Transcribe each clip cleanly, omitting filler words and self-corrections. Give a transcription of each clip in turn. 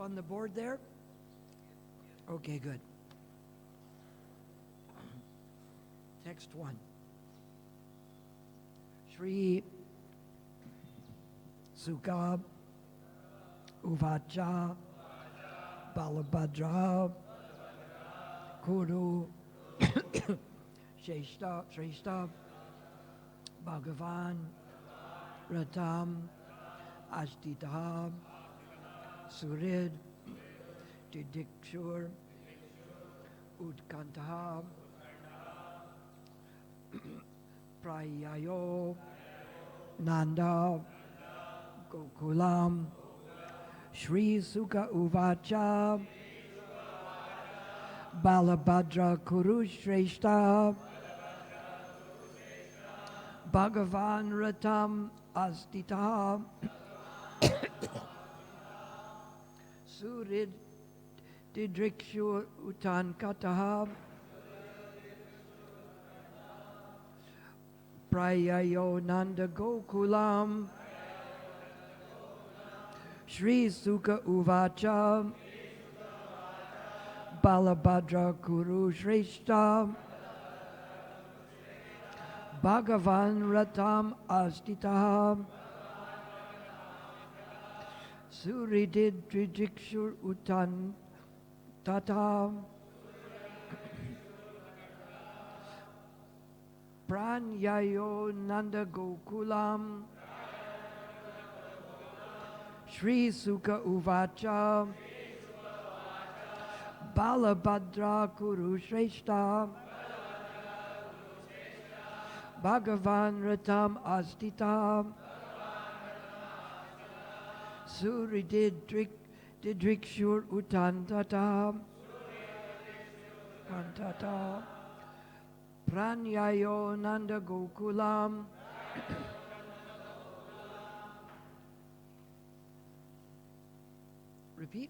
on the board there? Okay, good. Text 1. Shri Sukha Uvacha Balabhadra Kuru Shrestha Bhagavan Ratam Astita Surid Didikshur Utkantaha Prayayo Nanda Gokulam Shri Sukha Uvacha Balabhadra Kuru Shrestha Bhagavan Ratam Astita Surid Didrikshu Utankataha Prayayo Nanda Gokulam Shri Sukha Uvacha Balabhadra Kuru Shrestha Bhagavan Ratam Astita Suridid Didrikshur Utan Tata Pranyayo Nanda Gokulam Shri Sukha Uvacha Balabhadra Kuru Shrestha Bhagavan Ratam Astita Suridid Didrikshur Utantata Pranyayo Nanda Gokulam Repeat.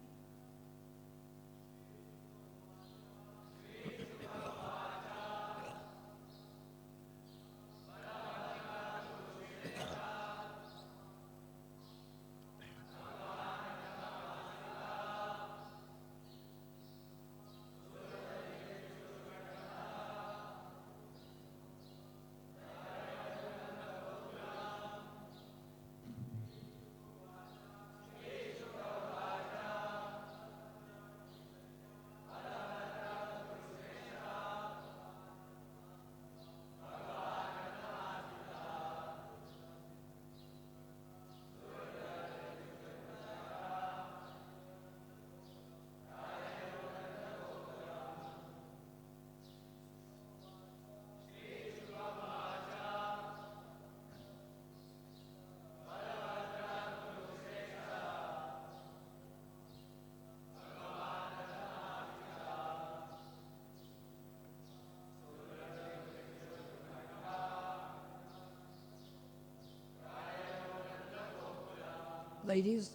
Ladies.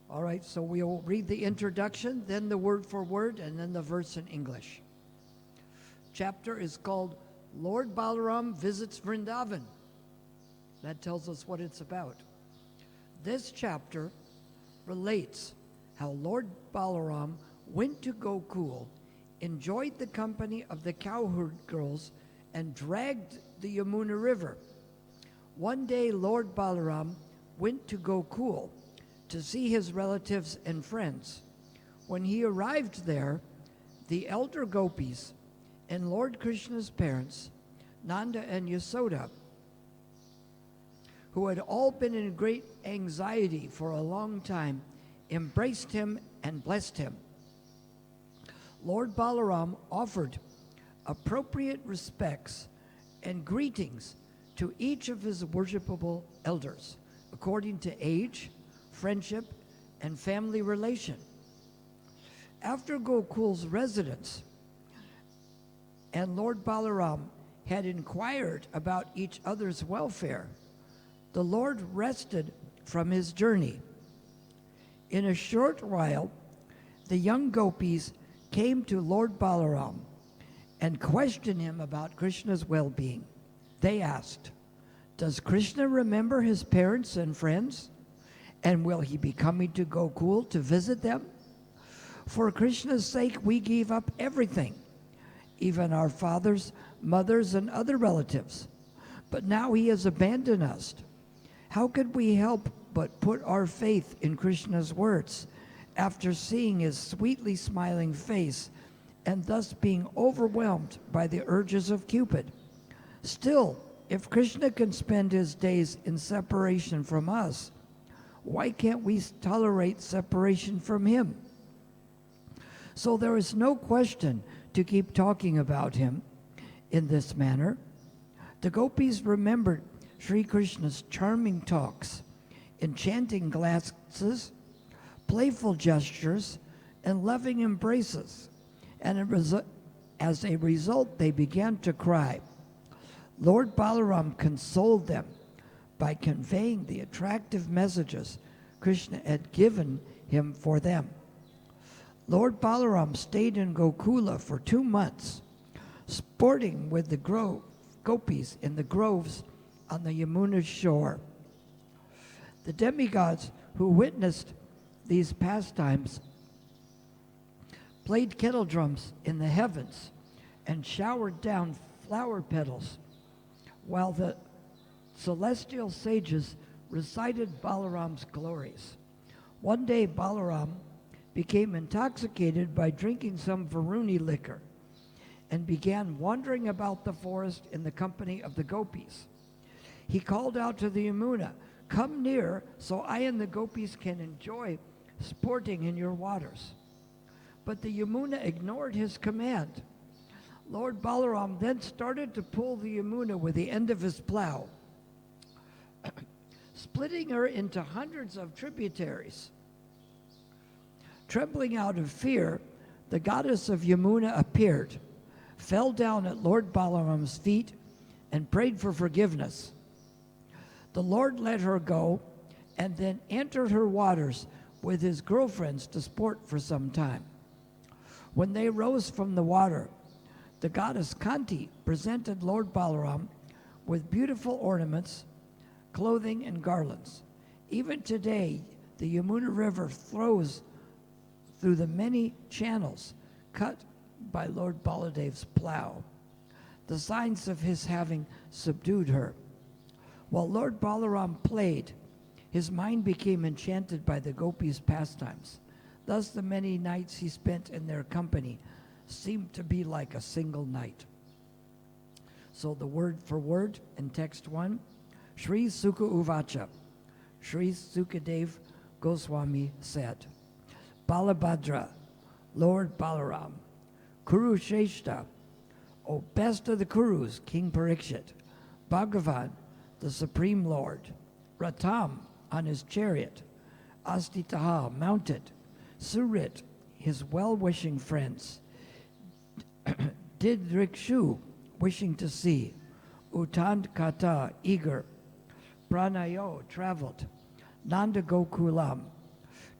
All right, so we'll read the introduction, then the word for word, and then the verse in English. Chapter is called Lord Balaram Visits Vrindavan. That tells us what it's about. This chapter relates how Lord Balaram went to Gokul, enjoyed the company of the cowherd girls, and dragged the Yamuna River. One day, Lord Balaram went to Gokul to see his relatives and friends. When he arrived there, the elder gopis and Lord Krishna's parents, Nanda and Yasoda, who had all been in great anxiety for a long time, embraced him and blessed him. Lord Balaram offered appropriate respects and greetings to each of his worshipable elders, according to age, friendship, and family relation. After Gokul's residence, and Lord Balaram had inquired about each other's welfare, the Lord rested from his journey. In a short while, the young gopis came to Lord Balaram and questioned him about Krishna's well-being. They asked, "Does Krishna remember his parents and friends? And will he be coming to Gokul to visit them? For Krishna's sake, we gave up everything, even our fathers, mothers, and other relatives. But now he has abandoned us. How could we help but put our faith in Krishna's words after seeing his sweetly smiling face and thus being overwhelmed by the urges of Cupid? Still, if Krishna can spend his days in separation from us, why can't we tolerate separation from him? So there is no question to keep talking about him in this manner." The gopis remembered Sri Krishna's charming talks, enchanting glances, playful gestures, and loving embraces, and as a result they began to cry. Lord Balaram consoled them by conveying the attractive messages Krishna had given him for them. Lord Balaram stayed in Gokula for 2 months, sporting with the gopis in the groves on the Yamuna's shore. The demigods who witnessed these pastimes played kettle drums in the heavens and showered down flower petals, while the celestial sages recited Balaram's glories. One day Balaram became intoxicated by drinking some Varuni liquor and began wandering about the forest in the company of the gopis. He called out to the Yamuna, "Come near so I and the gopis can enjoy sporting in your waters." But the Yamuna ignored his command. Lord Balaram then started to pull the Yamuna with the end of his plow, splitting her into hundreds of tributaries. Trembling out of fear, the goddess of Yamuna appeared, fell down at Lord Balaram's feet, and prayed for forgiveness. The Lord let her go and then entered her waters with his girlfriends to sport for some time. When they rose from the water, the goddess Kanti presented Lord Balaram with beautiful ornaments, clothing, and garlands. Even today, the Yamuna River flows through the many channels cut by Lord Baladev's plow, the signs of his having subdued her. While Lord Balaram played, his mind became enchanted by the gopis' pastimes. Thus the many nights he spent in their company seemed to be like a single night. So the word for word in text 1, Sri Sukha Uvacha, Sri Sukadev Goswami said, "Balabhadra, Lord Balaram, Kuru Shrestha, O best of the Kurus, King Parikshit, Bhagavan, the Supreme Lord, Ratam on his chariot, Astitaha mounted, Surit, his well-wishing friends, Didrikshu, wishing to see, Utand Kata, eager, Pranayo, traveled, Nanda Gokulam,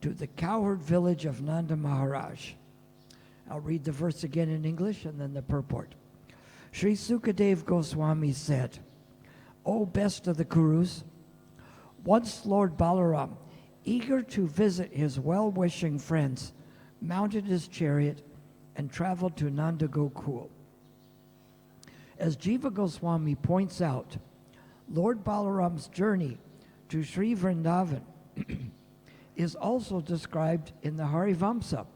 to the cowherd village of Nanda Maharaj." I'll read the verse again in English and then the purport. Sri Sukadev Goswami said, "O best of the Kurus, once Lord Balaram, eager to visit his well-wishing friends, mounted his chariot and traveled to Nanda Gokul. As Jiva Goswami points out, Lord Balaram's journey to Sri Vrindavan is also described in the Harivamsa.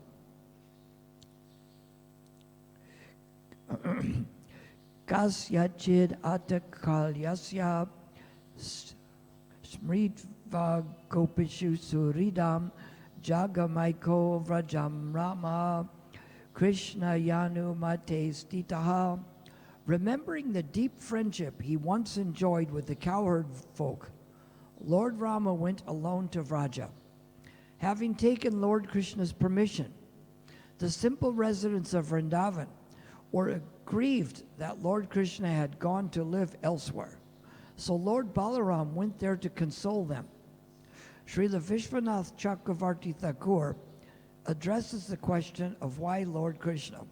Kasyachid atakalyasya smritva gopishu suridam jagamaiko vrajam rama Krishna yanu mate stitaha. Remembering the deep friendship he once enjoyed with the cowherd folk, Lord Rama went alone to Vraja. Having taken Lord Krishna's permission, The simple residents of Vrindavan were grieved that Lord Krishna had gone to live elsewhere. So Lord Balaram went there to console them. Srila Vishwanath Chakravarti Thakur addresses the question of why Lord Krishna,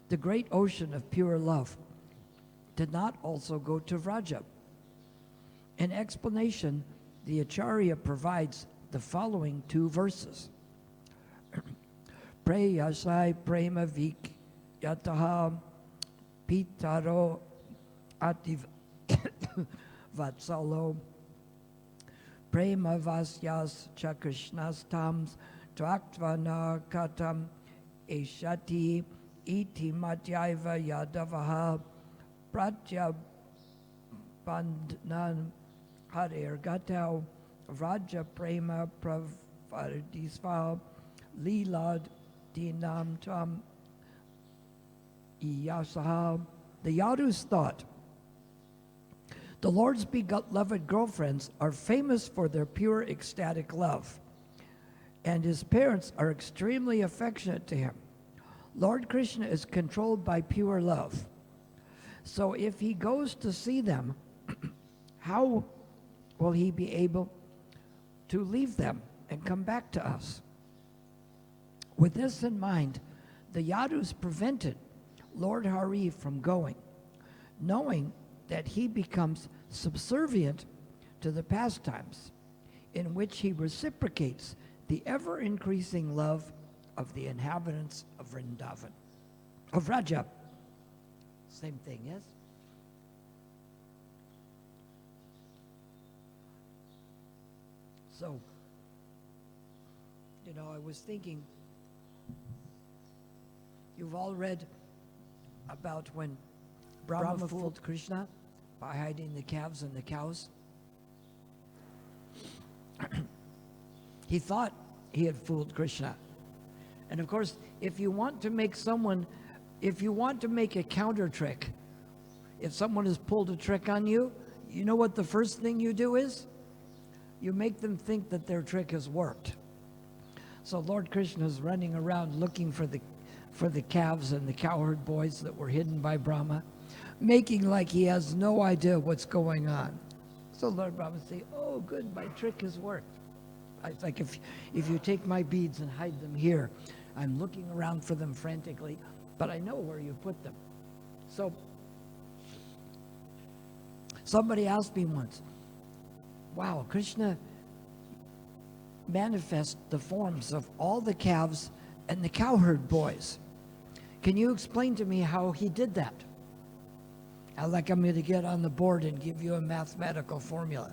the great ocean of pure love, did not also go to Vraja. In explanation, the Acharya provides the following two verses. Preyasai prema vik yataha pitaro ativ vatsalo prema vasyas chakrishnas traktvana katam eshati iti matyaiva yadavaha pratya bandnan Hare gatau Raja prema pravardisva lilad dinam tam iyasaha. The Yadus thought, the Lord's beloved girlfriends are famous for their pure ecstatic love, and his parents are extremely affectionate to him. Lord Krishna is controlled by pure love. So if he goes to see them, how will he be able to leave them and come back to us? With this in mind, the Yadus prevented Lord Hare from going, knowing that he becomes subservient to the pastimes, in which he reciprocates the ever-increasing love of the inhabitants of Vrindavan, of Vraja. Same thing, yes? So, I was thinking, you've all read about when Brahma fooled Krishna by hiding the calves and the cows. He thought he had fooled Krishna. And of course, if you want to make a counter trick, if someone has pulled a trick on you, you know what the first thing you do is? You make them think that their trick has worked. So Lord Krishna is running around looking for the calves and the cowherd boys that were hidden by Brahma, making like he has no idea what's going on. So Lord Brahma say, oh good, my trick has worked. It's like if you take my beads and hide them here, I'm looking around for them frantically, but I know where you put them. So somebody asked me once, wow, Krishna manifests the forms of all the calves and the cowherd boys. Can you explain to me how he did that? I'm going to get on the board and give you a mathematical formula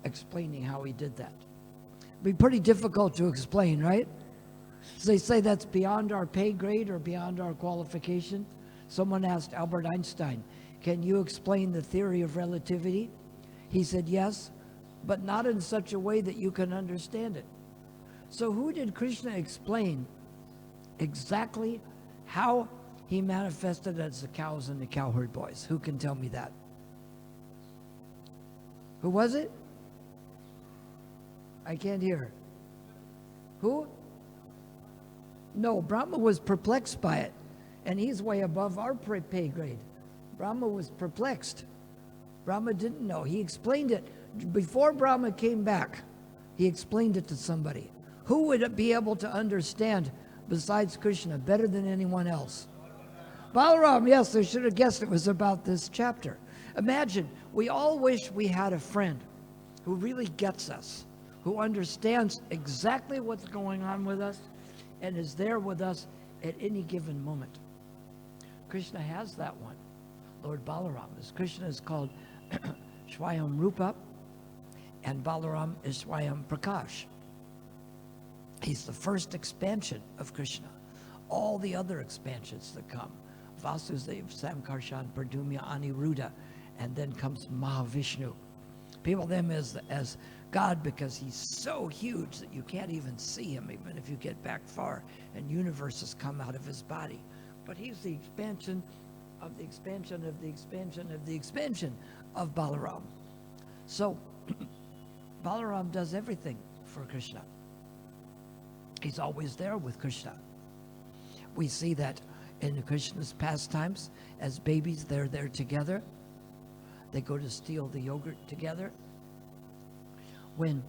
explaining how he did that. It'd be pretty difficult to explain, right? So they say that's beyond our pay grade or beyond our qualification. Someone asked Albert Einstein, can you explain the theory of relativity? He said yes, but not in such a way that you can understand it. So who did Krishna explain exactly how he manifested as the cows and the cowherd boys? Who can tell me that? Who was it? I can't hear. Who? No, Brahma was perplexed by it, and he's way above our pay grade. Brahma was perplexed. Brahma didn't know. He explained it. Before Brahma came back, he explained it to somebody. Who would be able to understand besides Krishna better than anyone else? Balaram, yes, I should have guessed it was about this chapter. Imagine, we all wish we had a friend who really gets us, who understands exactly what's going on with us and is there with us at any given moment. Krishna has that one, Lord Balaram. Krishna is called Swayam Rupa, and Balaram is Swayam Prakash. He's the first expansion of Krishna. All the other expansions that come, Vasudev, Samkarshan, Pradumya, Aniruddha, and then comes Mahavishnu. People them as God because he's so huge that you can't even see him even if you get back far, and universes come out of his body. But he's the expansion of the expansion of the expansion of the expansion of Balaram. So Balaram does everything for Krishna. He's always there with Krishna. We see that in Krishna's pastimes. As babies, they're there together. They go to steal the yogurt together. When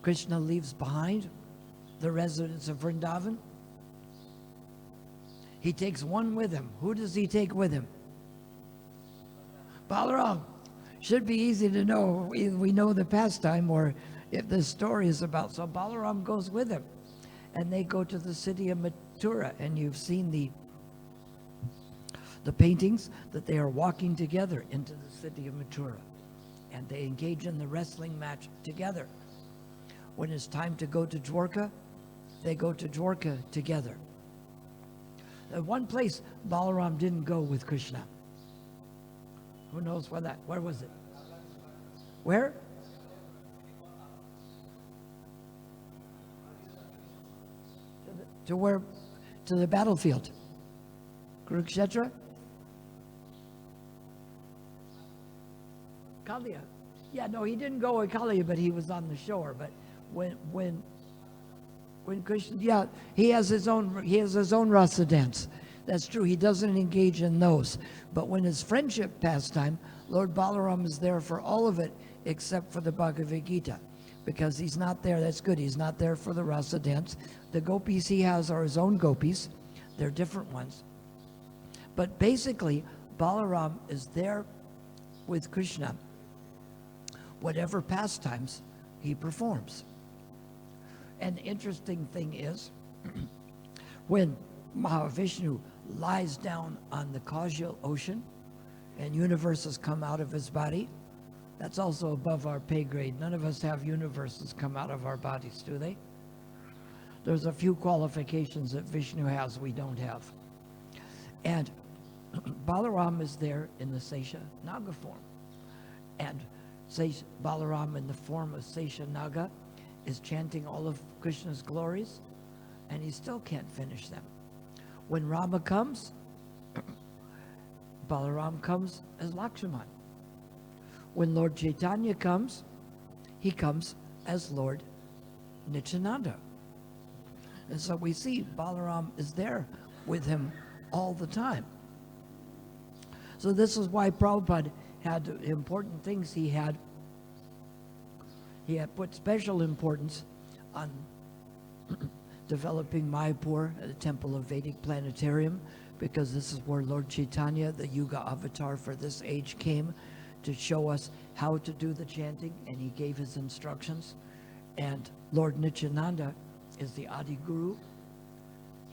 Krishna leaves behind the residents of Vrindavan, he takes one with him. Who does he take with him? Balaram. Should be easy to know. Either we know the pastime or if the story is about. So Balaram goes with him. And they go to the city of Mathura. And you've seen the paintings that they are walking together into the city of Mathura. And they engage in the wrestling match together. When it's time to go to Dwarka, they go to Dwarka together. One place Balaram didn't go with Krishna. Who knows where was it? Where? To where? To the battlefield. Kurukshetra? Kalia. Yeah, no, he didn't go with Kalia, but he was on the shore. But when Krishna, yeah, he has his own rasa dance. That's true. He doesn't engage in those. But when it's friendship pastime, Lord Balaram is there for all of it except for the Bhagavad-gita. Because he's not there, that's good. He's not there for the rasa dance. The gopis he has are his own gopis. They're different ones. But basically, Balaram is there with Krishna, whatever pastimes he performs. And the interesting thing is, when Mahavishnu lies down on the causal ocean and universes come out of his body, that's also above our pay grade. None of us have universes come out of our bodies, do they? There's a few qualifications that Vishnu has we don't have. And Balaram is there in the Sesha Naga form. And Balaram in the form of Sesha Naga is chanting all of Krishna's glories, and he still can't finish them. When Rama comes, Balaram comes as Lakshman. When Lord Chaitanya comes, he comes as Lord Nityananda. And so we see Balaram is there with him all the time. So this is why Prabhupada had important things he had. He had put special importance on developing Mayapur, the Temple of Vedic Planetarium, because this is where Lord Chaitanya, the Yuga avatar for this age, came to show us how to do the chanting, and he gave his instructions. And Lord Nityananda is the Adi Guru.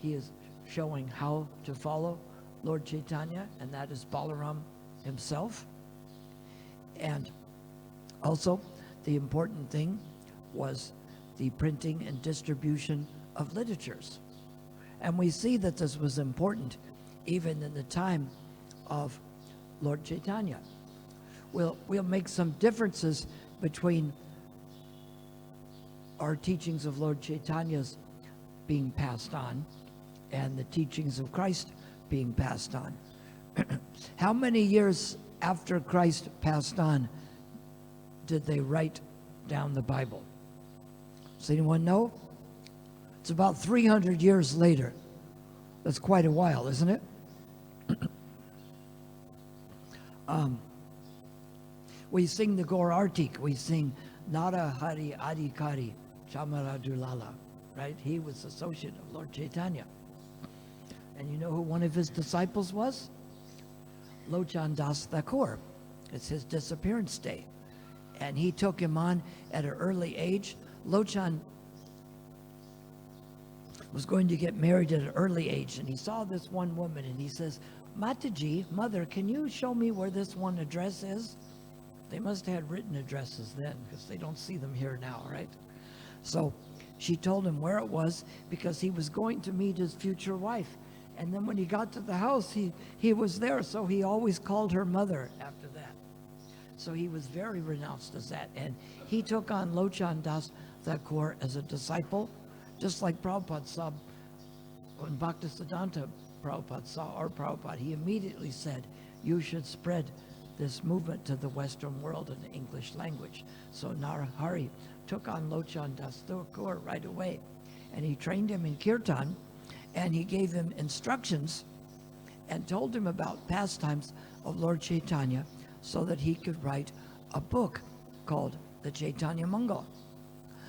He is showing how to follow Lord Chaitanya, and that is Balaram himself. And also, the important thing was the printing and distribution of literatures. And we see that this was important even in the time of Lord Chaitanya. We'll make some differences between our teachings of Lord Chaitanya's being passed on and the teachings of Christ being passed on. How many years after Christ passed on did they write down the Bible? Does anyone know? It's about 300 years later. That's quite a while, isn't it? We sing the Gaur Artik. We sing Nara Hari Adhikari Chamaradulala, right? He was associate of Lord Chaitanya. And you know who one of his disciples was? Lochan Das Thakur. It's his disappearance day. And he took him on at an early age. Lochan was going to get married at an early age, and he saw this one woman, and he says, Mataji, mother, can you show me where this one address is? They must have had written addresses then, because they don't see them here now, right? So she told him where it was, because he was going to meet his future wife. And then when he got to the house, he was there, so he always called her mother after that. So he was very renounced as that. And he took on Lochan Das Thakur as a disciple, just like Prabhupada saw when Bhaktisiddhanta Prabhupada saw our Prabhupada. He immediately said, you should spread this movement to the Western world in the English language. So Narahari took on Lochan Das Thakur right away. And he trained him in kirtan, and he gave him instructions and told him about pastimes of Lord Chaitanya so that he could write a book called the Chaitanya Mangala.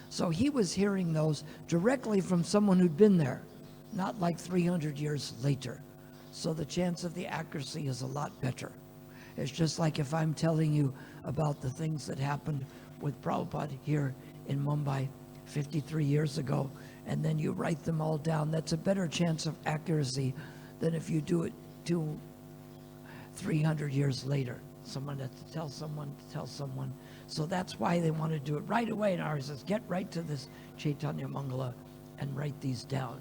So he was hearing those directly from someone who'd been there, not like 300 years later. So the chance of the accuracy is a lot better. It's just like if I'm telling you about the things that happened with Prabhupada here in Mumbai 53 years ago, and then you write them all down. That's a better chance of accuracy than if you do it 300 years later. Someone has to tell someone. So that's why they want to do it right away. And ours says, get right to this Chaitanya Mangala and write these down.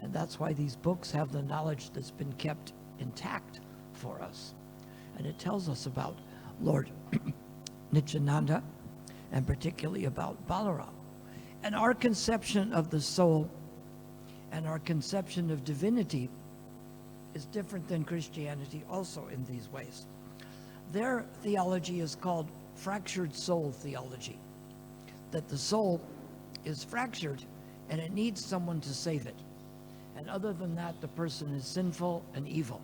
And that's why these books have the knowledge that's been kept intact for us. And it tells us about Lord Nityananda, and particularly about Balaram. And our conception of the soul and our conception of divinity is different than Christianity also in these ways. Their theology is called fractured soul theology, that the soul is fractured and it needs someone to save it. And other than that, the person is sinful and evil.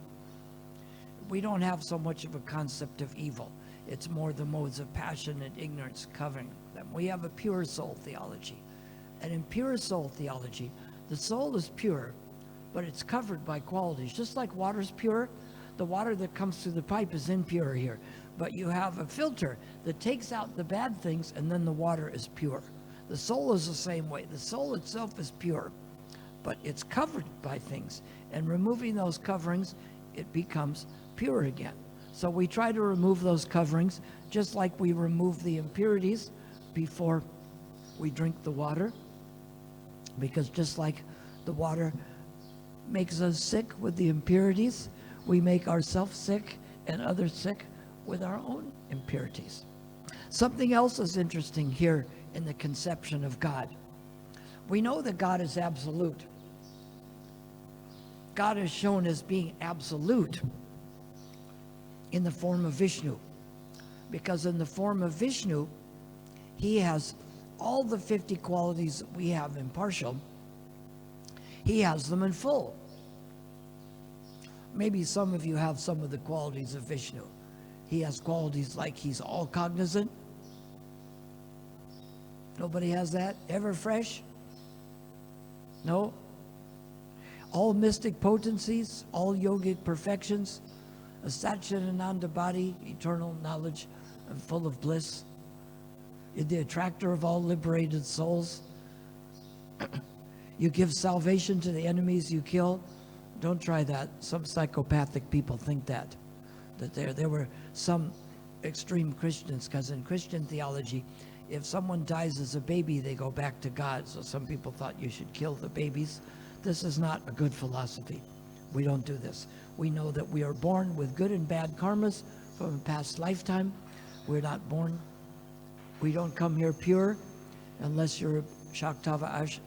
We don't have so much of a concept of evil. It's more the modes of passion and ignorance covering them. We have a pure soul theology. And in pure soul theology, the soul is pure, but it's covered by qualities. Just like water's pure, the water that comes through the pipe is impure here. But you have a filter that takes out the bad things, and then the water is pure. The soul is the same way. The soul itself is pure, but it's covered by things. And removing those coverings, it becomes pure again. So we try to remove those coverings, just like we remove the impurities before we drink the water. Because just like the water makes us sick with the impurities, we make ourselves sick and others sick with our own impurities. Something else is interesting here in the conception of God. We know that God is absolute. God is shown as being absolute in the form of Vishnu, because in the form of Vishnu, he has all the 50 qualities that we have in partial. He has them in full. Maybe some of you have some of the qualities of Vishnu. He has qualities like he's all cognizant. Nobody has that? Ever fresh? No? All mystic potencies, all yogic perfections, a Satchitananda body, eternal knowledge and full of bliss. The attractor of all liberated souls. You give salvation to the enemies you kill. Don't try that. Some psychopathic people think that there were some extreme Christians, because in Christian theology, if someone dies as a baby, they go back to God. So some people thought you should kill the babies. This is not a good philosophy. We don't do this. We know that we are born with good and bad karmas from a past lifetime. We're not born. We don't come here pure unless you're a Shaktavash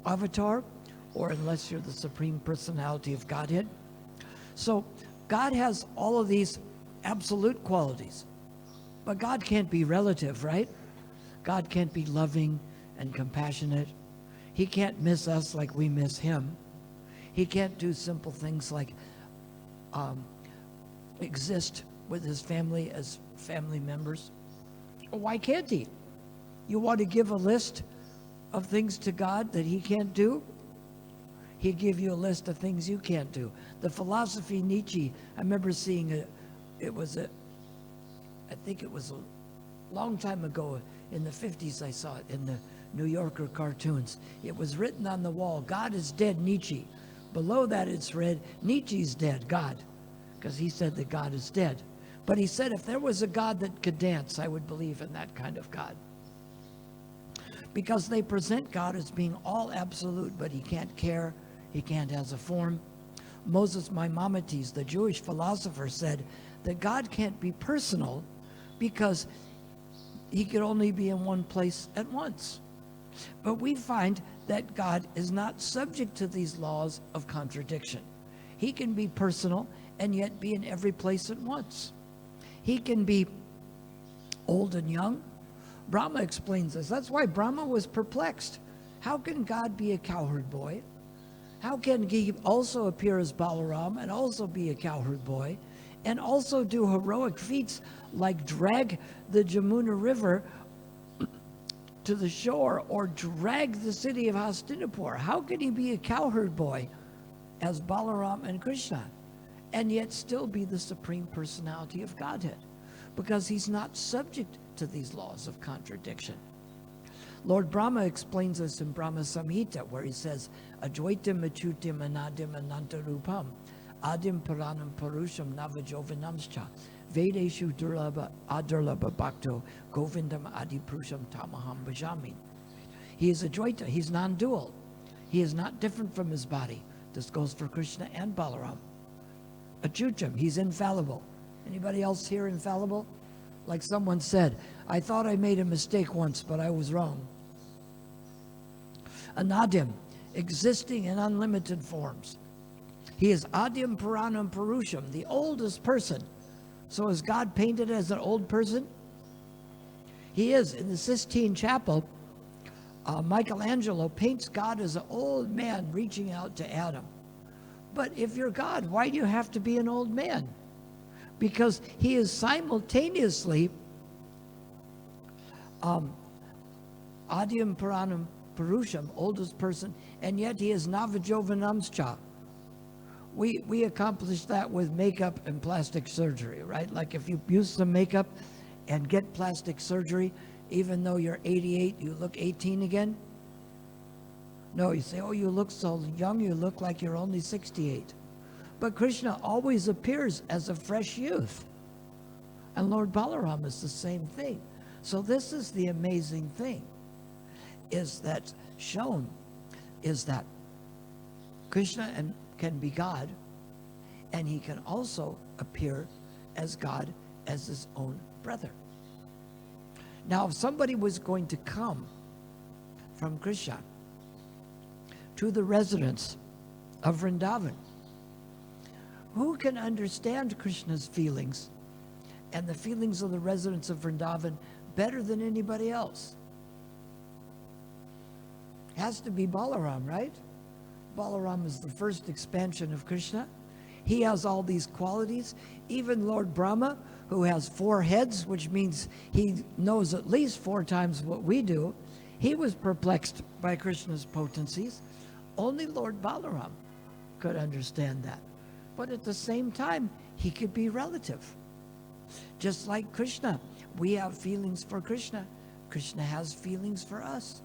avatar, or unless you're the Supreme Personality of Godhead. So God has all of these absolute qualities, but God can't be relative, right? God can't be loving and compassionate. He can't miss us like we miss him. He can't do simple things like exist with his family as family members. Why can't he? You want to give a list of things to God that he can't do? He'd give you a list of things you can't do. The philosophy Nietzsche, I remember seeing I think it was a long time ago, in the 50s I saw it in the New Yorker cartoons. It was written on the wall, God is dead, Nietzsche. Below that it's read, Nietzsche's dead, God, because he said that God is dead. But he said if there was a God that could dance, I would believe in that kind of God. Because they present God as being all absolute, but he can't care, he can't have a form. Moses Maimonides, the Jewish philosopher, said that God can't be personal because he could only be in one place at once. But we find that God is not subject to these laws of contradiction. He can be personal and yet be in every place at once. He can be old and young, Brahma explains this. That's why Brahma was perplexed. How can God be a cowherd boy? How can he also appear as Balaram and also be a cowherd boy and also do heroic feats like drag the Jamuna River to the shore or drag the city of Hastinapur? How can he be a cowherd boy as Balaram and Krishna and yet still be the Supreme Personality of Godhead? Because he's not subject to these laws of contradiction. Lord Brahma explains this in Brahma Samhita, where he says, Advaitam achutim anadim anantarupam, adim paranam parusham navajovanamscha, vedeshu durlabha adurlabha bhakto, govindam adipurusham tamaham bhajami. He is Advaita, he's non-dual. He is not different from his body. This goes for Krishna and Balaram. Achutam, he's infallible. Anybody else here infallible? Like someone said, I thought I made a mistake once, but I was wrong. Anadim, existing in unlimited forms. He is Adim Puranam Purusham, the oldest person. So is God painted as an old person? He is. In the Sistine Chapel, Michelangelo paints God as an old man reaching out to Adam. But if you're God, why do you have to be an old man? Because he is simultaneously Adim Puranam Purusham, oldest person, and yet he is Navajovanamscha. We accomplish that with makeup and plastic surgery, right? Like if you use some makeup and get plastic surgery, even though you're 88, you look 18 again? No, you say, oh, you look so young, you look like you're only 68. But Krishna always appears as a fresh youth. And Lord Balaram is the same thing. So this is the amazing thing, is that shown, is that Krishna can be God, and he can also appear as God as his own brother. Now, if somebody was going to come from Krishna to the residence of Vrindavan, who can understand Krishna's feelings and the feelings of the residents of Vrindavan better than anybody else? Has to be Balaram, right? Balaram is the first expansion of Krishna. He has all these qualities. Even Lord Brahma, who has 4 heads, which means he knows at least 4 times what we do, he was perplexed by Krishna's potencies. Only Lord Balaram could understand that. But at the same time, he could be relative. Just like Krishna, we have feelings for Krishna. Krishna has feelings for us.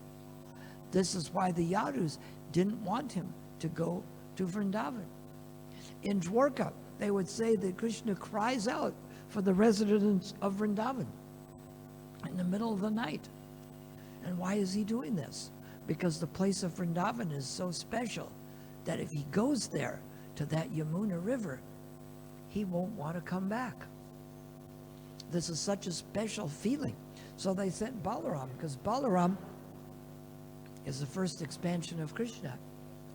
This is why the Yadus didn't want him to go to Vrindavan. In Dwarka, they would say that Krishna cries out for the residents of Vrindavan in the middle of the night. And why is he doing this? Because the place of Vrindavan is so special that if he goes there to that Yamuna River, he won't want to come back. This is such a special feeling. So they sent Balaram, because Balaram is the first expansion of Krishna,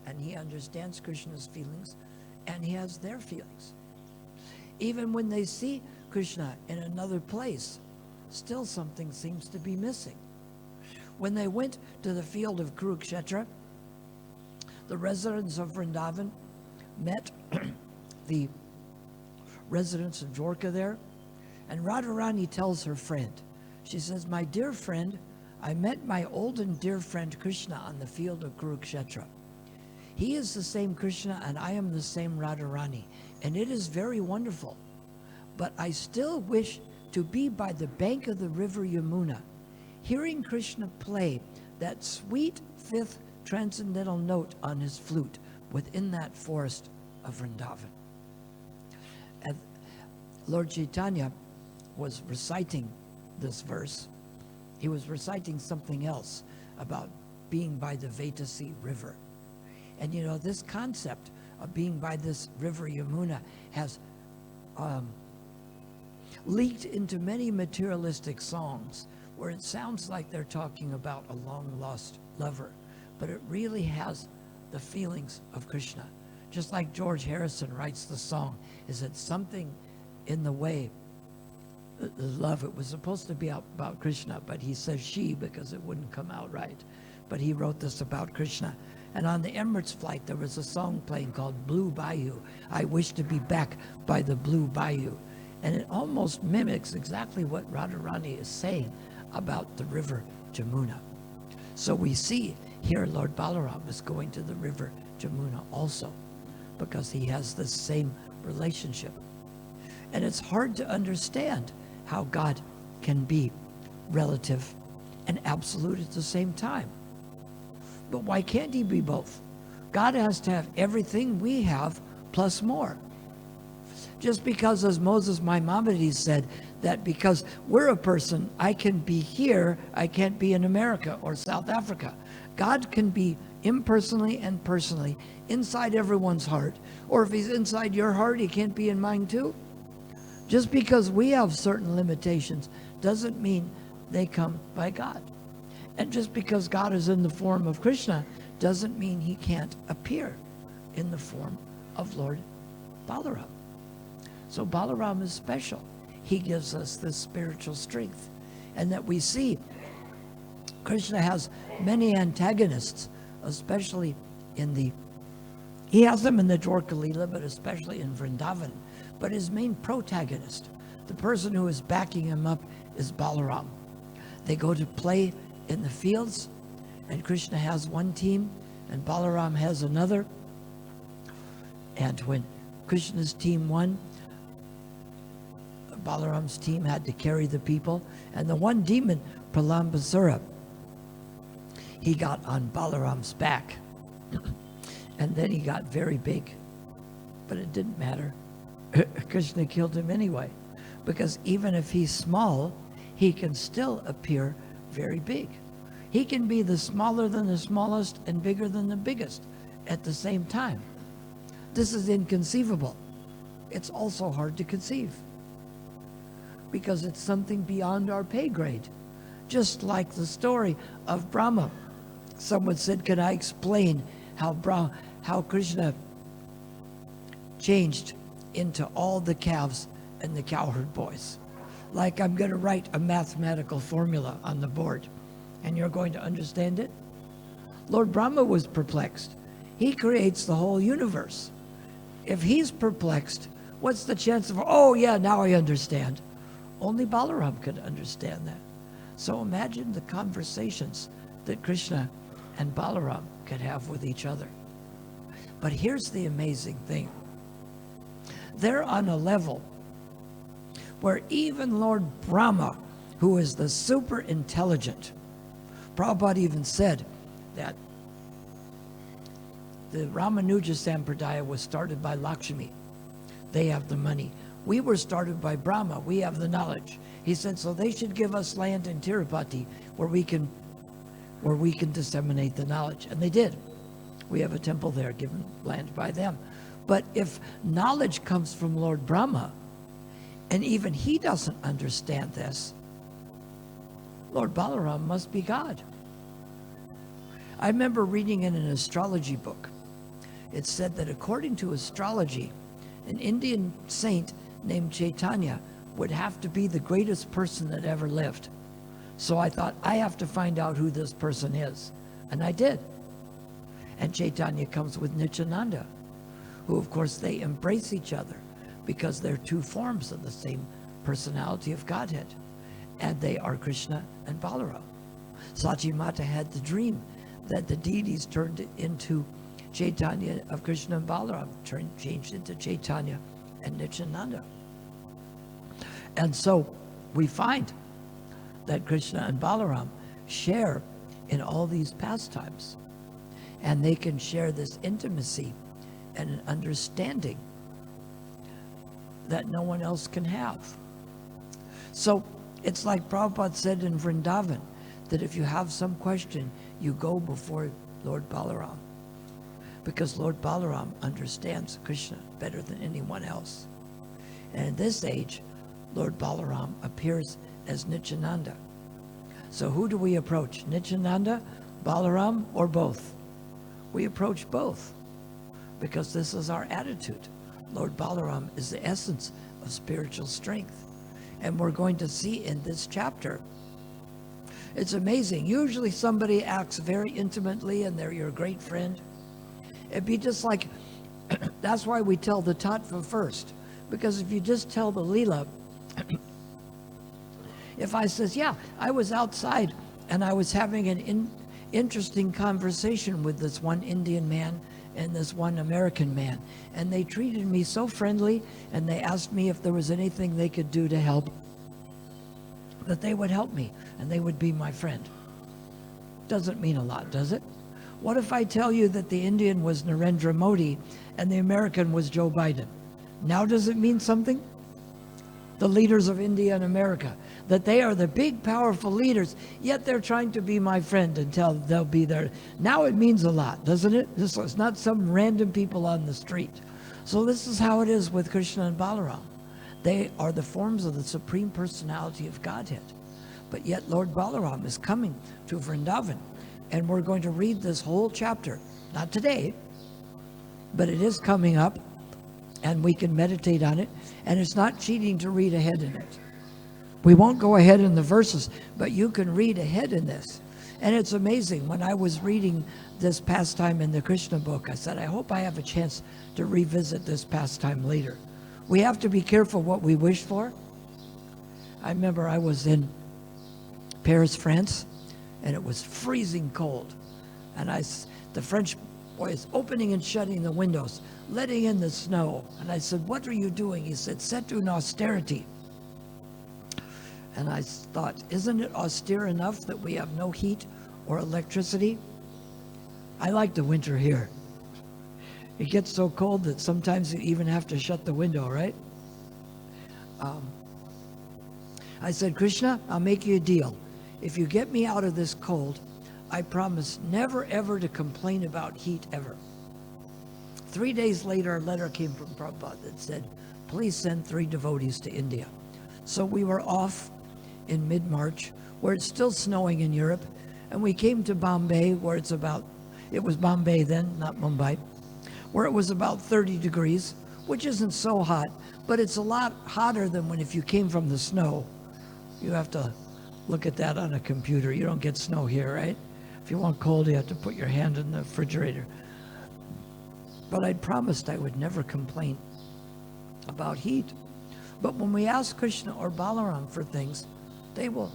and he understands Krishna's feelings, and he has their feelings. Even when they see Krishna in another place, still something seems to be missing. When they went to the field of Kurukshetra, the residents of Vrindavan met the residents of Dwarka there, and Radharani tells her friend, she says, my dear friend, I met my old and dear friend Krishna on the field of Kurukshetra. He is the same Krishna and I am the same Radharani, and it is very wonderful. But I still wish to be by the bank of the river Yamuna, hearing Krishna play that sweet 5th transcendental note on his flute within that forest of Vrindavan. And Lord Chaitanya was reciting this verse. He was reciting something else about being by the Vetasi river. And you know, this concept of being by this river Yamuna has leaked into many materialistic songs where it sounds like they're talking about a long-lost lover, but it really has the feelings of Krishna. Just like George Harrison writes the song, is it something in the way love. It was supposed to be about Krishna, but he says she because it wouldn't come out right. But he wrote this about Krishna. And on the Emirates flight, there was a song playing called Blue Bayou. I wish to be back by the Blue Bayou. And it almost mimics exactly what Radharani is saying about the river Jamuna. So we see here Lord Balaram is going to the river Jamuna also, because he has the same relationship. And it's hard to understand how God can be relative and absolute at the same time. But why can't he be both? God has to have everything we have plus more. Just because, as Moses Maimonides said, that because we're a person, I can be here, I can't be in America or South Africa. God can be impersonally and personally inside everyone's heart. Or if he's inside your heart, he can't be in mine too. Just because we have certain limitations doesn't mean they come by God. And just because God is in the form of Krishna doesn't mean he can't appear in the form of Lord Balaram. So Balaram is special. He gives us this spiritual strength. And that we see Krishna has many antagonists, especially he has them in the Dwarka Leela, but especially in Vrindavan. But his main protagonist, the person who is backing him up, is Balaram. They go to play in the fields, and Krishna has one team, and Balaram has another. And when Krishna's team won, Balaram's team had to carry the people, and the one demon, Pralambasura, he got on Balaram's back, and then he got very big, but it didn't matter. Krishna killed him anyway, because even if he's small, he can still appear very big. He can be the smaller than the smallest and bigger than the biggest at the same time. This is inconceivable. It's also hard to conceive because it's something beyond our pay grade. Just like the story of Brahma. Someone said, can I explain how Krishna changed into all the calves and the cowherd boys? Like I'm going to write a mathematical formula on the board, and you're going to understand it? Lord Brahma was perplexed. He creates the whole universe. If he's perplexed, what's the chance of, oh yeah, now I understand? Only Balaram could understand that. So imagine the conversations that Krishna and Balaram could have with each other. But here's the amazing thing. They're on a level where even Lord Brahma, who is the super intelligent, Prabhupada even said that the Ramanuja Sampradaya was started by Lakshmi. They have the money. We were started by Brahma. We have the knowledge. He said, so they should give us land in Tirupati where we can disseminate the knowledge. And they did. We have a temple there given land by them. But if knowledge comes from Lord Brahma, and even he doesn't understand this, Lord Balaram must be God. I remember reading in an astrology book, it said that according to astrology, an Indian saint named Chaitanya would have to be the greatest person that ever lived. So I thought, I have to find out who this person is. And I did. And Chaitanya comes with Nityananda, who of course they embrace each other because they're two forms of the same personality of Godhead. And they are Krishna and Balaram. Sachi Mata had the dream that the deities turned into Chaitanya of Krishna and Balaram, changed into Chaitanya and Nityananda. And so we find that Krishna and Balaram share in all these pastimes. And they can share this intimacy and an understanding that no one else can have. So it's like Prabhupada said in Vrindavan, that if you have some question, you go before Lord Balaram. Because Lord Balaram understands Krishna better than anyone else. And in this age, Lord Balaram appears as Nityananda. So who do we approach? Nityananda, Balaram, or both? We approach both because this is our attitude. Lord Balaram is the essence of spiritual strength. And we're going to see in this chapter. It's amazing. Usually somebody acts very intimately and they're your great friend. It'd be just like, that's why we tell the tattva first. Because if you just tell the Leela, if I says, yeah, I was outside and I was having an interesting conversation with this one Indian man and this one American man, and they treated me so friendly, and they asked me if there was anything they could do to help, that they would help me and they would be my friend. Doesn't mean a lot, does it? What if I tell you that the Indian was Narendra Modi and the American was Joe Biden? Now does it mean something? The leaders of India and America, that they are the big, powerful leaders, yet they're trying to be my friend until they'll be there. Now it means a lot, doesn't it? This is not some random people on the street. So this is how it is with Krishna and Balaram. They are the forms of the Supreme Personality of Godhead. But yet Lord Balaram is coming to Vrindavan, and we're going to read this whole chapter. Not today, but it is coming up, and we can meditate on it. And it's not cheating to read ahead in it. We won't go ahead in the verses, but you can read ahead in this. And it's amazing. When I was reading this pastime in the Krishna book, I said, I hope I have a chance to revisit this pastime later. We have to be careful what we wish for. I remember I was in Paris, France, and it was freezing cold. And the French boy is opening and shutting the windows, letting in the snow. And I said, what are you doing? He said, set to an austerity. And I thought, isn't it austere enough that we have no heat or electricity? I like the winter here. It gets so cold that sometimes you even have to shut the window, right? I said, Krishna, I'll make you a deal. If you get me out of this cold, I promise never ever to complain about heat ever. 3 days later, a letter came from Prabhupada that said, please send 3 devotees to India. So we were off in mid-March, where it's still snowing in Europe, and we came to Bombay, where it was Bombay then, not Mumbai, where it was about 30 degrees, which isn't so hot, but it's a lot hotter than if you came from the snow. You have to look at that on a computer. You don't get snow here, right? If you want cold, you have to put your hand in the refrigerator. But I'd promised I would never complain about heat. But when we ask Krishna or Balaram for things, they will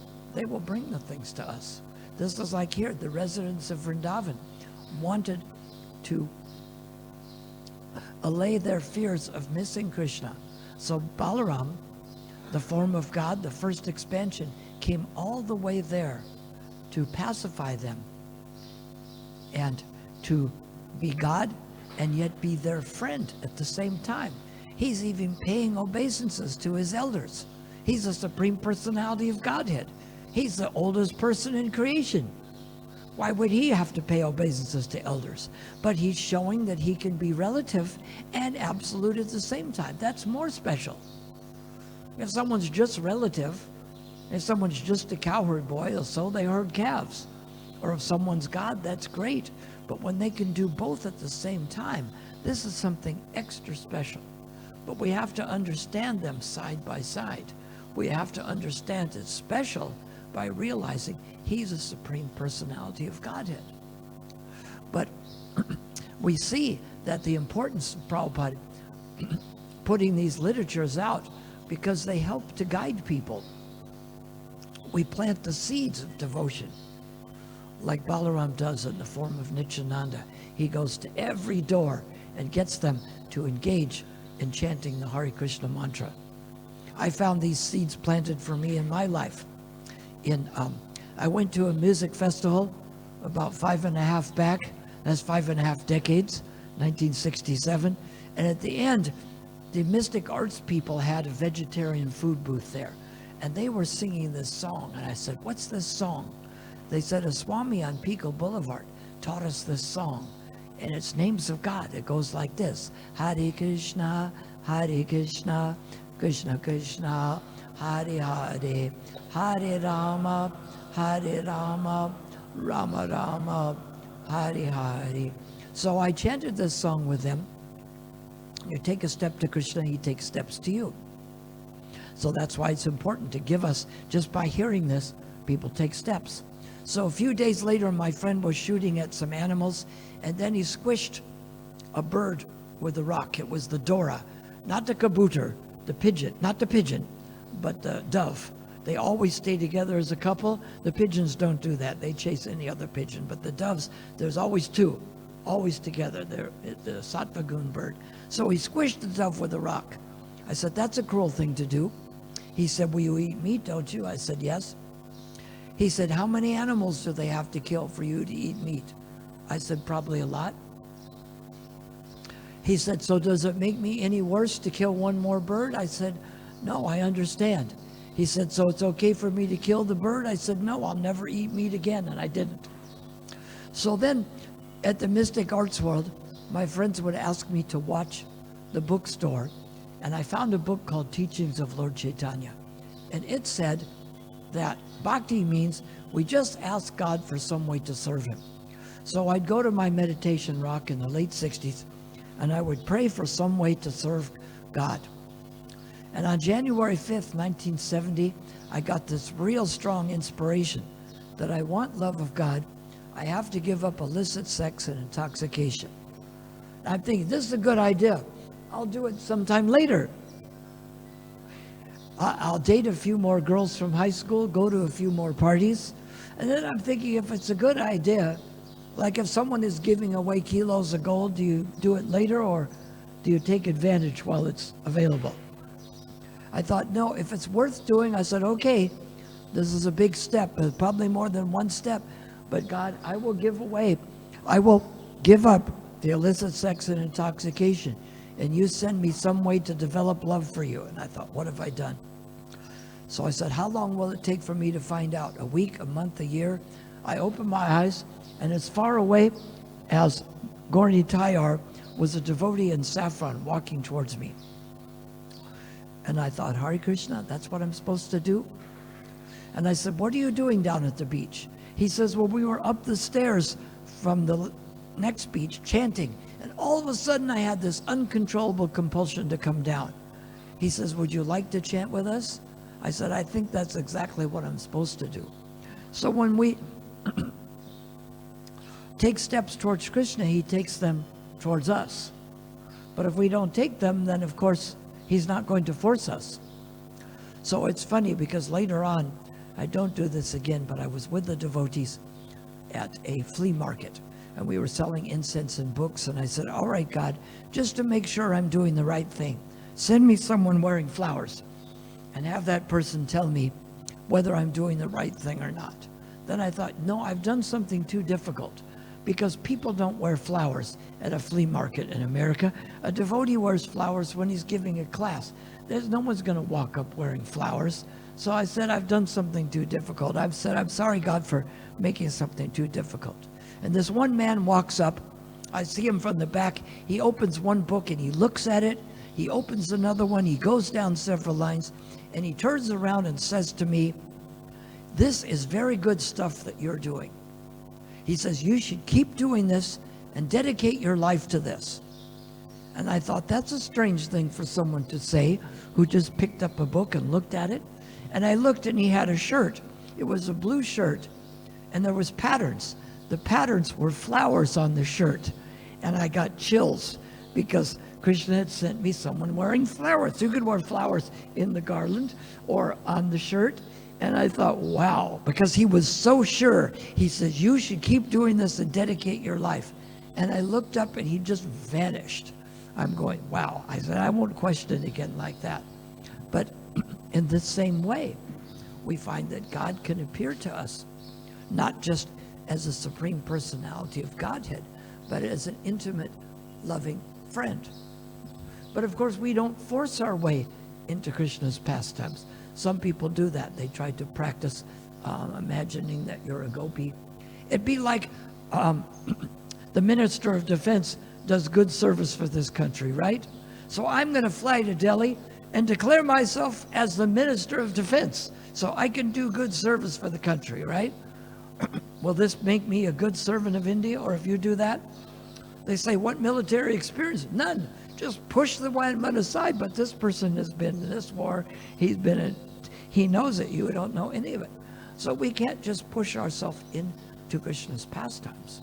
bring the things to us. This is like here, the residents of Vrindavan wanted to allay their fears of missing Krishna. So Balaram, the form of God, the first expansion, came all the way there to pacify them and to be God and yet be their friend at the same time. He's even paying obeisances to his elders. He's the Supreme Personality of Godhead. He's the oldest person in creation. Why would he have to pay obeisances to elders? But he's showing that he can be relative and absolute at the same time. That's more special. If someone's just relative, if someone's just a cowherd boy, so they herd calves. Or if someone's God, that's great. But when they can do both at the same time, this is something extra special. But we have to understand them side by side. We have to understand it's special by realizing he's a Supreme Personality of Godhead. But we see that the importance of Prabhupada putting these literatures out because they help to guide people. We plant the seeds of devotion, like Balaram does in the form of Nityananda. He goes to every door and gets them to engage in chanting the Hare Krishna mantra. I found these seeds planted for me in my life. I went to a music festival about 5.5 back. That's 5.5 decades, 1967. And at the end, the Mystic Arts people had a vegetarian food booth there. And they were singing this song. And I said, what's this song? They said, a Swami on Pico Boulevard taught us this song. And it's names of God. It goes like this. Hare Krishna, Krishna Krishna, Hare Hare, Hare Rama, Rama Rama, Hare Hare. So I chanted this song with them. You take a step to Krishna, he takes steps to you. So that's why it's important to give us, just by hearing this, people take steps. So a few days later, my friend was shooting at some animals, and then he squished a bird with a rock. It was the Dora, not the kabutar, the pigeon, not the pigeon, but the dove. They always stay together as a couple. The pigeons don't do that. They chase any other pigeon. But the doves, there's always two, always together. They're the Sattvagun bird. So he squished the dove with a rock. I said, that's a cruel thing to do. He said, will you eat meat, don't you? I said, yes. He said, how many animals do they have to kill for you to eat meat? I said, probably a lot. He said, so does it make me any worse to kill one more bird? I said, no, I understand. He said, so it's okay for me to kill the bird? I said, no, I'll never eat meat again, and I didn't. So then, at the Mystic Arts World, my friends would ask me to watch the bookstore, and I found a book called Teachings of Lord Chaitanya. And it said that bhakti means we just ask God for some way to serve him. So I'd go to my meditation rock in the late 60s, and I would pray for some way to serve God. And on January 5th, 1970, I got this real strong inspiration that I want love of God. I have to give up illicit sex and intoxication. I'm thinking, this is a good idea. I'll do it sometime later. I'll date a few more girls from high school, go to a few more parties. And then I'm thinking, if it's a good idea, like if someone is giving away kilos of gold, do you do it later or do you take advantage while it's available? I thought, no, if it's worth doing, I said, okay, this is a big step, probably more than one step, but God, I will give up the illicit sex and intoxication, and you send me some way to develop love for you. And I thought, what have I done? So I said, how long will it take for me to find out? A week, a month, a year? I opened my eyes, and as far away as Gauri Tayar was a devotee in saffron walking towards me. And I thought, Hare Krishna, that's what I'm supposed to do? And I said, what are you doing down at the beach? He says, well, we were up the stairs from the next beach chanting. And all of a sudden I had this uncontrollable compulsion to come down. He says, would you like to chant with us? I said, I think that's exactly what I'm supposed to do. So when we take steps towards Krishna, he takes them towards us. But if we don't take them, then of course, he's not going to force us. So it's funny because later on, I don't do this again, but I was with the devotees at a flea market, and we were selling incense and books, and I said, all right, God, just to make sure I'm doing the right thing, send me someone wearing flowers and have that person tell me whether I'm doing the right thing or not. Then I thought, no, I've done something too difficult, because people don't wear flowers at a flea market in America. A devotee wears flowers when he's giving a class. No one's going to walk up wearing flowers. So I said, I've done something too difficult. I've said, I'm sorry, God, for making something too difficult. And this one man walks up. I see him from the back. He opens one book and he looks at it. He opens another one. He goes down several lines and he turns around and says to me, this is very good stuff that you're doing. He says, you should keep doing this and dedicate your life to this. And I thought, that's a strange thing for someone to say who just picked up a book and looked at it. And I looked and he had a shirt. It was a blue shirt and there was patterns. The patterns were flowers on the shirt. And I got chills because Krishna had sent me someone wearing flowers. You could wear flowers in the garland or on the shirt. And I thought, wow, because he was so sure. He says, you should keep doing this and dedicate your life. And I looked up and he just vanished. I'm going, wow. I said, I won't question it again like that. But in the same way, we find that God can appear to us, not just as a supreme personality of Godhead, but as an intimate, loving friend. But of course, we don't force our way into Krishna's pastimes. Some people do that. They try to practice imagining that you're a gopi. It'd be like the Minister of Defense does good service for this country, right? So I'm going to fly to Delhi and declare myself as the Minister of Defense so I can do good service for the country, right? Will this make me a good servant of India? Or if you do that, they say, what military experience? None. just push the one aside, but this person has been in this war, he knows it, you don't know any of it. So we can't just push ourselves into Krishna's pastimes.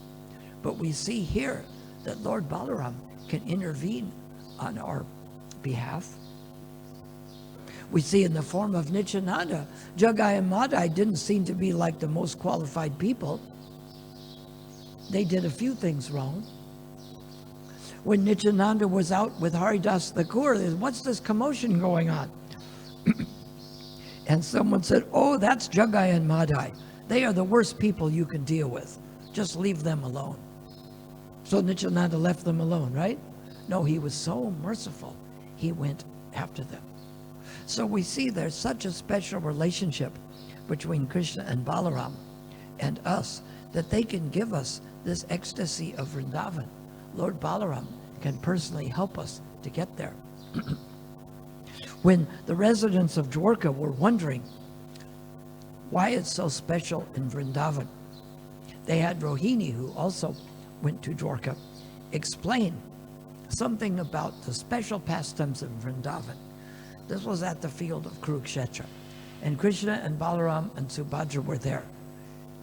But we see here that Lord Balaram can intervene on our behalf. We see in the form of Nityananda, Jagai and Madai didn't seem to be like the most qualified people. They did a few things wrong. When Nityananda was out with Haridas Thakur, what's this commotion going on? And someone said, oh, that's Jagai and Madai. They are the worst people you can deal with. Just leave them alone. So Nityananda left them alone, right? No, he was so merciful, he went after them. So we see there's such a special relationship between Krishna and Balaram and us that they can give us this ecstasy of Vrindavan. Lord Balaram can personally help us to get there. When the residents of Dwarka were wondering why it's so special in Vrindavan, they had Rohini, who also went to Dwarka, explain something about the special pastimes in Vrindavan. This was at the field of Kurukshetra. And Krishna and Balaram and Subhadra were there.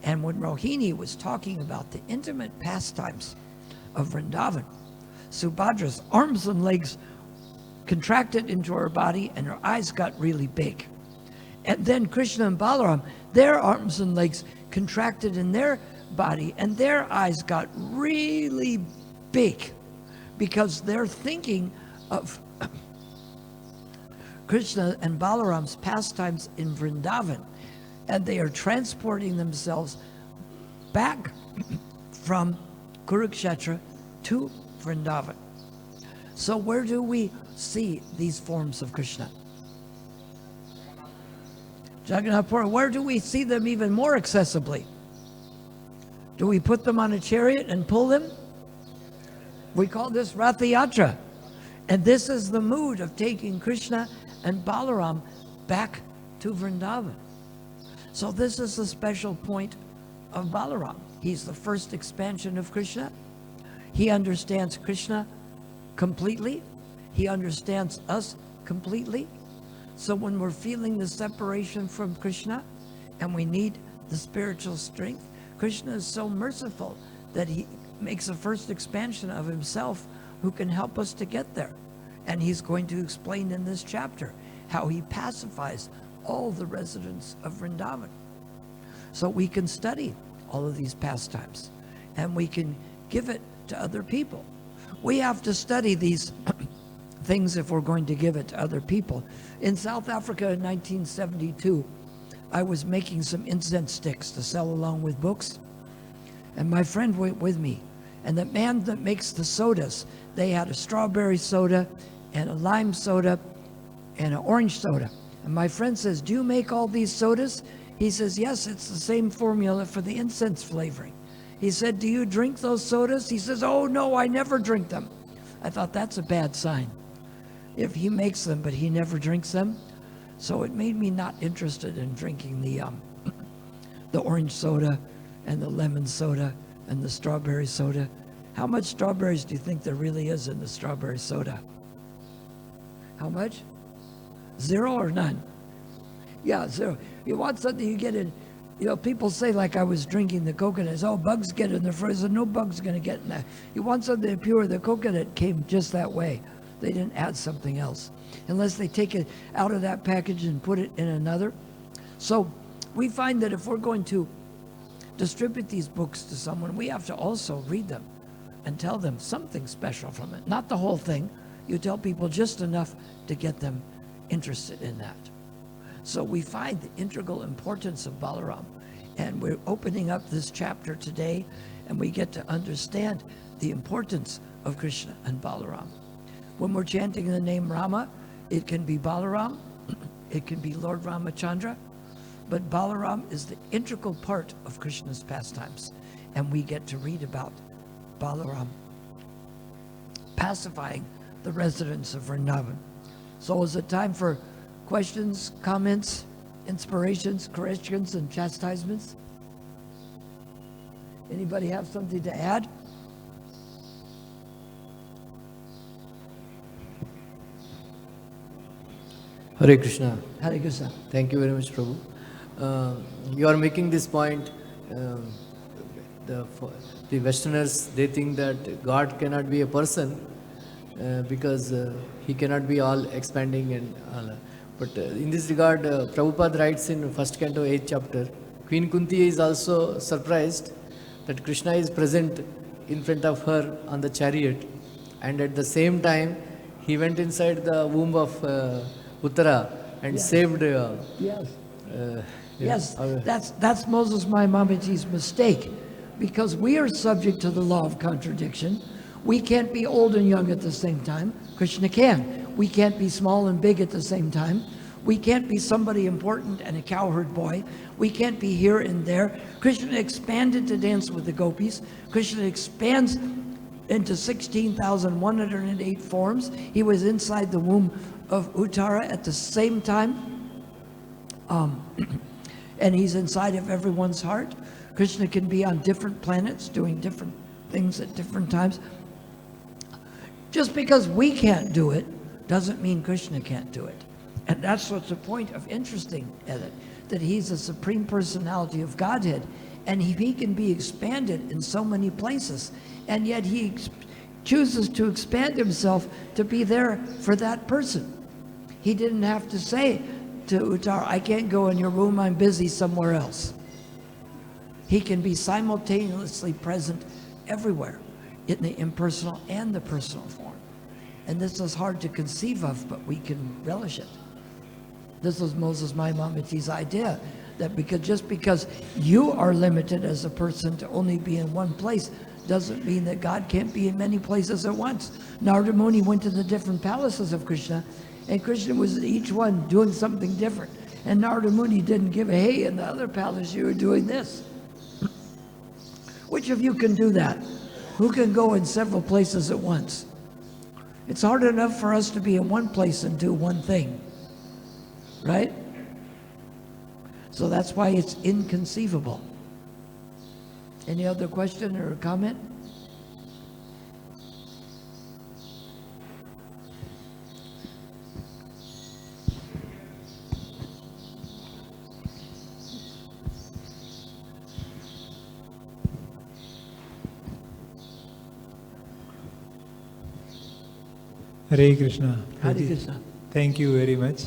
And when Rohini was talking about the intimate pastimes of Vrindavan, Subhadra's arms and legs contracted into her body and her eyes got really big. And then Krishna and Balaram, their arms and legs contracted in their body and their eyes got really big because they're thinking of Krishna and Balaram's pastimes in Vrindavan, and they are transporting themselves back from Kurukshetra to Vrindavan. So where do we see these forms of Krishna? Jagannath Puri. Where do we see them even more accessibly? Do we put them on a chariot and pull them? We call this Ratha Yatra. And this is the mood of taking Krishna and Balaram back to Vrindavan. So this is the special point of Balaram. He's the first expansion of Krishna. He understands Krishna completely. He understands us completely. So when we're feeling the separation from Krishna and we need the spiritual strength, Krishna is so merciful that he makes a first expansion of himself who can help us to get there. And he's going to explain in this chapter how he pacifies all the residents of Vrindavan. So we can study all of these pastimes and we can give it to other people. We have to study these things if we're going to give it to other people. In South Africa in 1972, I was making some incense sticks to sell along with books. And my friend went with me. And the man that makes the sodas, they had a strawberry soda and a lime soda and an orange soda. And my friend says, do you make all these sodas? He says, yes, it's the same formula for the incense flavoring. He said, do you drink those sodas? He says, oh no, I never drink them. I thought that's a bad sign. If he makes them, but he never drinks them. So it made me not interested in drinking the orange soda and the lemon soda and the strawberry soda. How much strawberries do you think there really is in the strawberry soda? How much? 0 or none? Yeah, 0. You want something, you get in. You know, people say like I was drinking the coconuts. Oh, bugs get in the fridge. No bug's going to get in there. You want something pure. The coconut came just that way. They didn't add something else. Unless they take it out of that package and put it in another. So we find that if we're going to distribute these books to someone, we have to also read them and tell them something special from it. Not the whole thing. You tell people just enough to get them interested in that. So we find the integral importance of Balaram. And we're opening up this chapter today, and we get to understand the importance of Krishna and Balaram. When we're chanting the name Rama, it can be Balaram, it can be Lord Ramachandra, but Balaram is the integral part of Krishna's pastimes. And we get to read about Balaram pacifying the residents of Vrindavan. So is it time for questions, comments, inspirations, corrections, and chastisements? Anybody have something to add? Hare Krishna. Hare Krishna. Thank you very much, Prabhu. You are making this point. The Westerners, they think that God cannot be a person because he cannot be all expanding and all. But in this regard, Prabhupada writes in 1st Canto, 8th chapter, Queen Kunti is also surprised that Krishna is present in front of her on the chariot, and at the same time he went inside the womb of Uttara and saved Yes, that's Moses Maimonides' mistake, because we are subject to the law of contradiction. We can't be old and young at the same time. Krishna can. We can't be small and big at the same time. We can't be somebody important and a cowherd boy. We can't be here and there. Krishna expanded to dance with the gopis. Krishna expands into 16,108 forms. He was inside the womb of Uttara at the same time. And he's inside of everyone's heart. Krishna can be on different planets doing different things at different times. Just because we can't do it doesn't mean Krishna can't do it. And that's what's the point of interesting at it, that he's a Supreme Personality of Godhead, and he can be expanded in so many places, and yet he chooses to expand himself to be there for that person. He didn't have to say to Uttara, I can't go in your room, I'm busy somewhere else. He can be simultaneously present everywhere, in the impersonal and the personal form. And this is hard to conceive of, but we can relish it. This was Moses Maimonides' idea, that just because you are limited as a person to only be in one place doesn't mean that God can't be in many places at once. Narada Muni went to the different palaces of Krishna, and Krishna was each one doing something different. And Narada Muni didn't give a, hey, in the other palace you were doing this. Which of you can do that? Who can go in several places at once? It's hard enough for us to be in one place and do one thing, right? So that's why it's inconceivable. Any other question or comment? Hare Krishna. Hare Krishna. Thank you very much.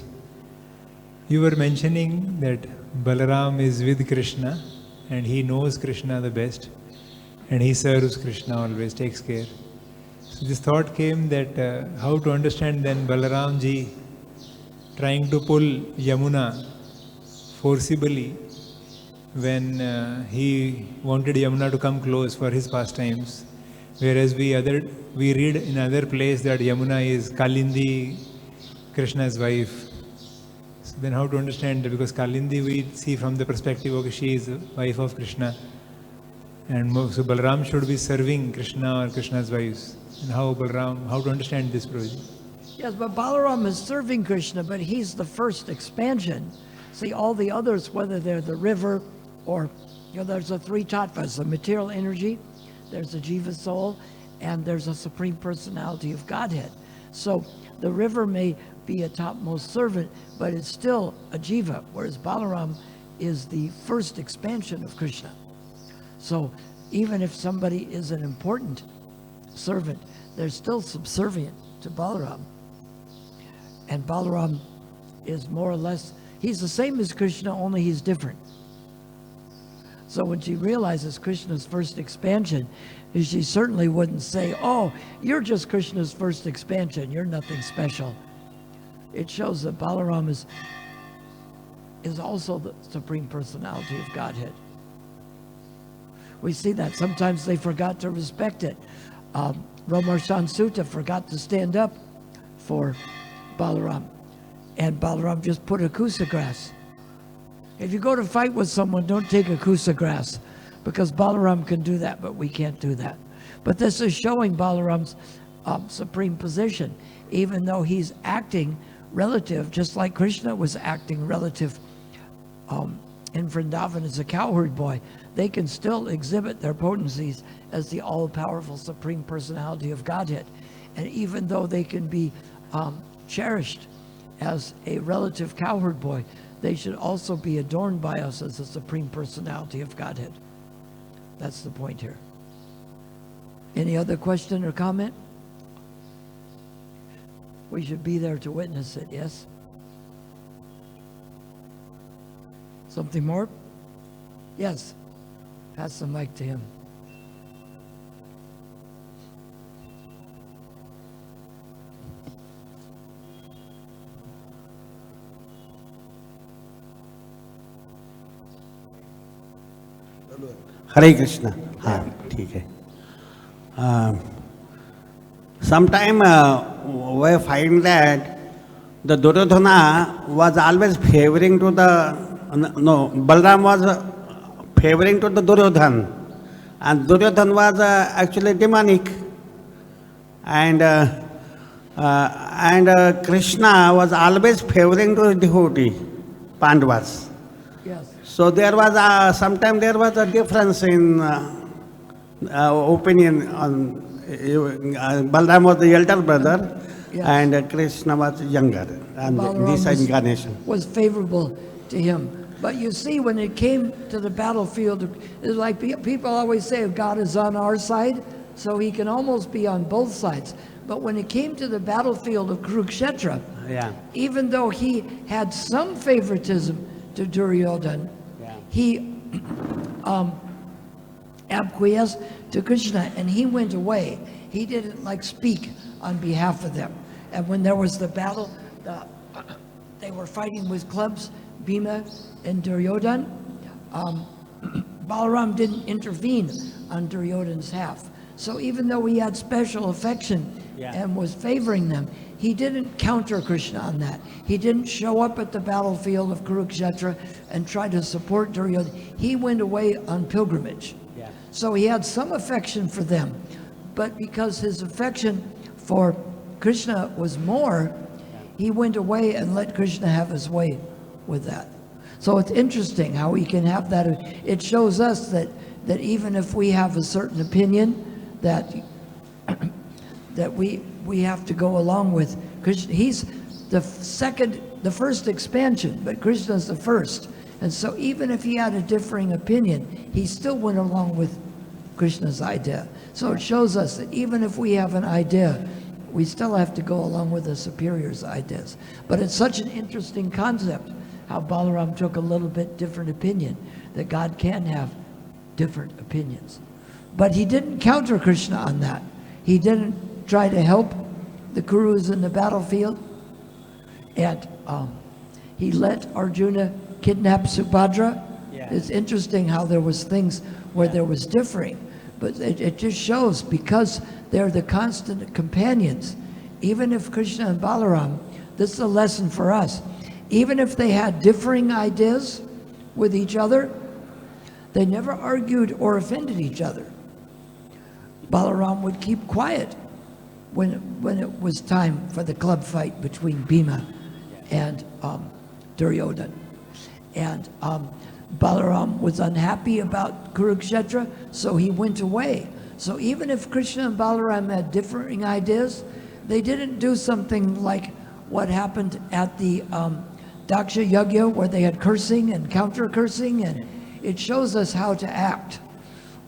You were mentioning that Balaram is with Krishna and he knows Krishna the best and he serves Krishna always, takes care. So this thought came that how to understand then Balaram ji trying to pull Yamuna forcibly when he wanted Yamuna to come close for his pastimes. Whereas we read in other place that Yamuna is Kalindi, Krishna's wife. So then how to understand that? Because Kalindi we see from the perspective of she is the wife of Krishna. And so Balaram should be serving Krishna or Krishna's wives. And how to understand this, Prabhuji? Yes, but Balaram is serving Krishna, but he's the first expansion. See, all the others, whether they're the river or, there's the three tattvas, the material energy, there's a jiva soul, and there's a Supreme Personality of Godhead. So the river may be a topmost servant, but it's still a jiva, whereas Balaram is the first expansion of Krishna. So even if somebody is an important servant, they're still subservient to Balaram. And Balaram is more or less, he's the same as Krishna, only he's different. So when she realizes Krishna's first expansion, she certainly wouldn't say, oh, you're just Krishna's first expansion, you're nothing special. It shows that Balaram is also the Supreme Personality of Godhead. We see that. Sometimes they forgot to respect it. Romarshan Sutta forgot to stand up for Balaram, and Balaram just put a kusa grass. If you go to fight with someone, don't take a kusa grass, because Balaram can do that, but we can't do that. But this is showing Balaram's supreme position, even though he's acting relative, just like Krishna was acting relative in Vrindavan as a cowherd boy. They can still exhibit their potencies as the all-powerful Supreme Personality of Godhead. And even though they can be cherished as a relative cowherd boy, they should also be adorned by us as the Supreme Personality of Godhead. That's the point here. Any other question or comment? We should be there to witness it, yes? Something more? Yes. Pass the mic to him. Hare Krishna. हाँ ठीक है. Sometime we find that the Duryodhana was always favoring to the Balaram was favoring to the Duryodhan, and Duryodhan was actually demonic, and Krishna was always favoring to his devotee Pandavas. Yes. So there was sometime there was a difference in opinion on Balaram was the elder brother, Yes. and Krishna was younger, and this incarnation was favorable to him. But you see, when it came to the battlefield, it's like people always say God is on our side, so he can almost be on both sides. But when it came to the battlefield of Kurukshetra, Yeah. even though he had some favoritism to Duryodhan, Yeah. he acquiesced to Krishna, and he went away. He didn't speak on behalf of them. And when there was the battle, they were fighting with clubs, Bhima and Duryodhan. Balaram didn't intervene on Duryodhan's half. So even though he had special affection and was favoring them, he didn't counter Krishna on that. He didn't show up at the battlefield of Kurukshetra and try to support Duryodhan. He went away on pilgrimage. So he had some affection for them, but because his affection for Krishna was more, he went away and let Krishna have his way with that. So it's interesting how he can have that. It shows us that even if we have a certain opinion, that we have to go along with Krishna. He's the first expansion, but Krishna's the first. And so even if he had a differing opinion, he still went along with Krishna's idea. So it shows us that even if we have an idea, we still have to go along with the superior's ideas. But it's such an interesting concept how Balaram took a little bit different opinion, that God can have different opinions. But he didn't counter Krishna on that. He didn't try to help the Kurus in the battlefield. And he let Arjuna kidnap Subhadra. It's interesting how there was things where there was differing, but it just shows, because they're the constant companions, even if Krishna and Balaram, this is a lesson for us, even if they had differing ideas with each other, they never argued or offended each other. Balaram would keep quiet when it was time for the club fight between Bhima and Duryodhan. And Balaram was unhappy about Kurukshetra, so he went away. So even if Krishna and Balaram had differing ideas, they didn't do something like what happened at the Daksha Yajna, where they had cursing and counter-cursing, and it shows us how to act.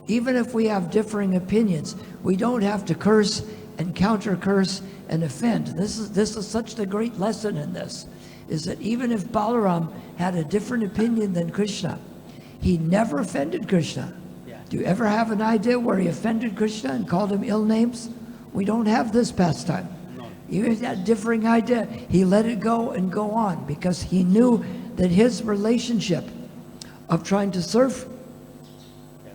Even if we have differing opinions, we don't have to curse and counter-curse and offend. This is such a great lesson in this, is that even if Balaram had a different opinion than Krishna, he never offended Krishna. Do you ever have an idea where he offended Krishna and called him ill names? We don't have this pastime. Even if he had a differing idea, he let it go and go on, because he knew that his relationship of trying to serve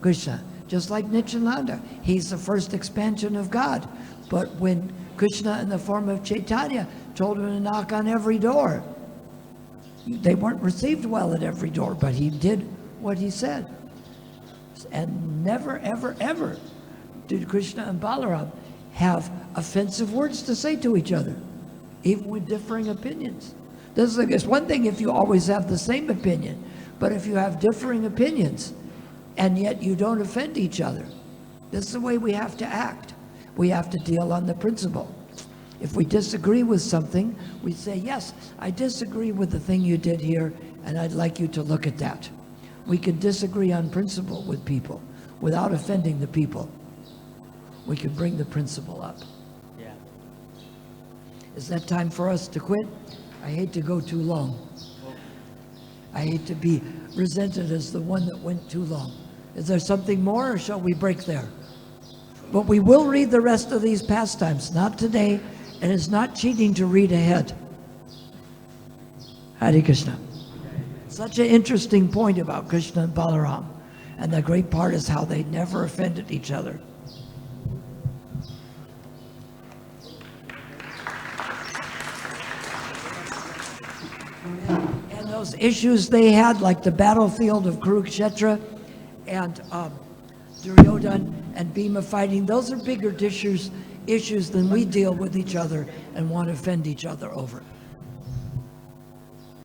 Krishna, just like Nityananda, he's the first expansion of God. But when Krishna in the form of Chaitanya told him to knock on every door, they weren't received well at every door, but he did what he said. And never, ever, ever did Krishna and Balaram have offensive words to say to each other, even with differing opinions. It's one thing if you always have the same opinion, but if you have differing opinions and yet you don't offend each other, this is the way we have to act. We have to deal on the principle. If we disagree with something, we say, yes, I disagree with the thing you did here, and I'd like you to look at that. We can disagree on principle with people without offending the people. We can bring the principle up. Yeah. Is that time for us to quit? I hate to go too long. I hate to be resented as the one that went too long. Is there something more, or shall we break there? But we will read the rest of these pastimes, not today, and it's not cheating to read ahead. Hare Krishna. Such an interesting point about Krishna and Balaram. And the great part is how they never offended each other. And those issues they had, like the battlefield of Kurukshetra and Duryodhana and Bhima fighting, those are bigger issues than we deal with each other and want to offend each other over.